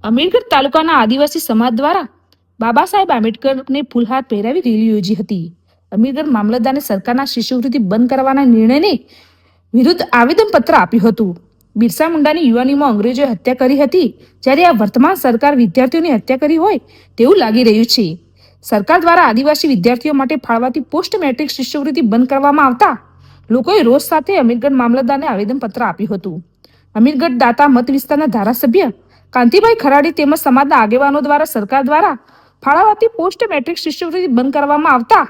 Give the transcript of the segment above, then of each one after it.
અમીરગઢ તાલુકાના આદિવાસી સમાજ દ્વારા બાબા સાહેબ આંબેડકરને ફૂલહાર પહેરાવી રેલી યોજી હતી. અમીરગઢ મામલતદારને સરકારના શિષ્યવૃત્તિ બંધ કરવાના નિર્ણયને વિરુદ્ધ આવેદનપત્ર આપ્યું હતું. બિરસા મુંડાની યુવાનીમાં અંગ્રેજોએ હત્યા કરી હતી, જ્યારે આ વર્તમાન સરકાર વિદ્યાર્થીઓની હત્યા કરી હોય તેવું લાગી રહ્યું છે. સરકાર દ્વારા આદિવાસી વિદ્યાર્થીઓ માટે ફાળવાતી પોસ્ટ મેટ્રિક શિષ્યવૃત્તિ બંધ કરવામાં આવતા લોકોએ રોષ સાથે અમીરગઢ મામલતદારને આવેદનપત્ર આપ્યું હતું. અમીરગઢ દાતા મત વિસ્તારના ધારાસભ્ય કાંતિભાઈ ખરાડી તેમજ સમાજના આગેવાનો દ્વારા સરકાર દ્વારા ફાળવાતી પોસ્ટ મેટ્રિક શિષ્યવૃત્તિ બંધ કરવામાં આવતા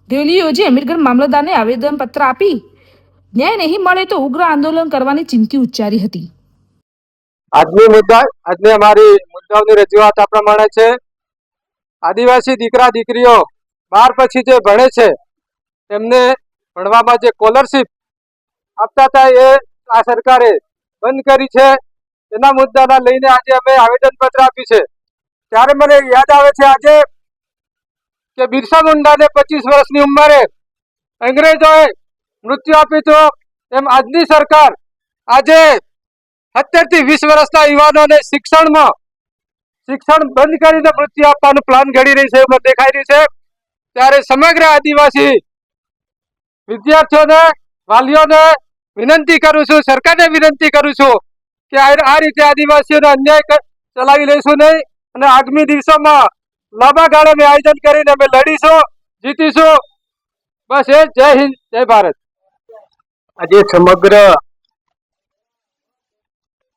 રેલી યોજી અમીરગઢ મામલતદારને આવેદનપત્ર આપી ન્યાય નહીં મળે તો ઉગ્ર આંદોલન કરવાની ચીમકી ઉચ્ચારી હતી. આજની અમારી મુદ્દાઓની રજૂઆત આ પ્રમાણે છે. આદિવાસી દીકરા દીકરીઓ 12 પછી જે ભણે છે તેમને ભણવામાં જે સ્કોલરશીપ આપતા હતા એ આ સરકારે બંધ કરી છે. એના મુદ્દાના લઈને આજે અમે આવેદનપત્ર આપ્યું છે. ત્યારે મને યાદ આવે છે આજે કે બિરસા મુંડાને 25 વર્ષની ઉંમરે અંગ્રેજોએ મૃત્યુ આપ્યું હતું, એમ આજની સરકાર આજે 17 થી 20 વર્ષના યુવાનોને શિક્ષણ બંધ કરીને મૃત્યુ આપવાનું પ્લાન ઘડી રહી છે એવું દેખાઈ રહ્યું છે. ત્યારે સમગ્ર આદિવાસી વિદ્યાર્થીઓને, વાલીઓને વિનંતી કરું છું, સરકારને વિનંતી કરું છું કે આ રીતે આદિવાસીઓને અન્યાય ચલાવી લઈશું નહીં અને આગામી દિવસોમાં લાંબા ગાળાનું આયોજન કરીને અમે લડીશું, જીતીશું. બસ એ જય હિન્દ, જય ભારત. આજે સમગ્ર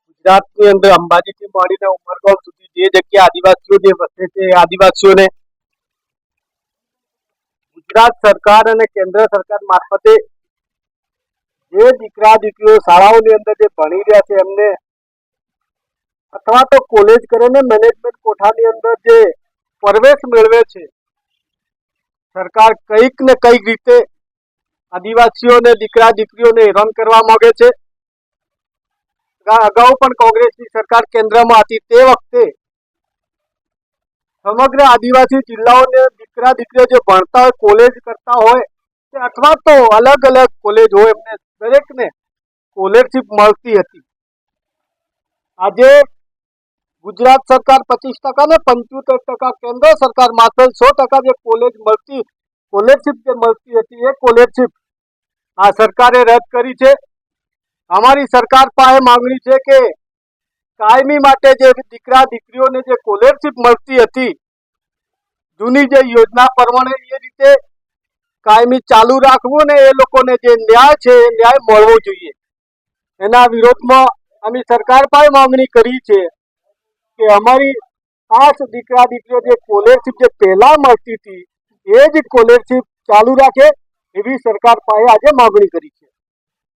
ગુજરાતની અંદર અંબાજીથી માંડીને ઉમરગામ સુધી જે જગ્યા આદિવાસીઓ જે વસે છે એ આદિવાસીઓને ગુજરાત સરકાર અને કેન્દ્ર સરકાર મારફતે જે દીકરા દીકરીઓ શાળાઓની અંદર જે ભણી રહ્યા છે એમને અથવા તો કોલેજ કરીને મેનેજમેન્ટ કોઠાની અંદર જે પ્રવેશ મેળવે છે, સરકાર કંઈક ને કંઈક રીતે આદિવાસીઓને દીકરા દીકરીઓને હેરાન કરવા માંગે છે. અગાઉ પણ કોંગ્રેસની સરકાર કેન્દ્રમાં હતી તે વખતે સમગ્ર આદિવાસી જિલ્લાઓને દીકરા દીકરીઓ જે ભણતા હોય, કોલેજ કરતા હોય અથવા તો અલગ અલગ કોલેજ હોય એમને દરેકને સ્કોલરશીપ મળતી હતી. આજે ગુજરાત સરકાર 25% ને 75% કેન્દ્ર સરકાર માત્ર 100% જે સ્કોલરશીપ જે મળતી હતી એ સ્કોલરશીપ આ સરકારે રદ કરી છે. અમારી સરકાર પાસે માંગણી છે કે કાયમી માટે જે દીકરા દીકરીઓને જે સ્કોલરશીપ મળતી હતી જૂની જે યોજના પ્રમાણે એ રીતે કાયમી ચાલુ રાખવું ને એ લોકોને જે ન્યાય છે એ ન્યાય મળવો જોઈએ. એના વિરોધમાં અમે સરકાર પાસે માંગણી કરી છે કે અમારી ખાસ દીકરા દીકરીઓ જે સ્કોલરશીપ જે પહેલા મળતી હતી એ જ સ્કોલરશીપ ચાલુ રાખે એવી સરકાર પાસે આજે માંગણી કરી છે.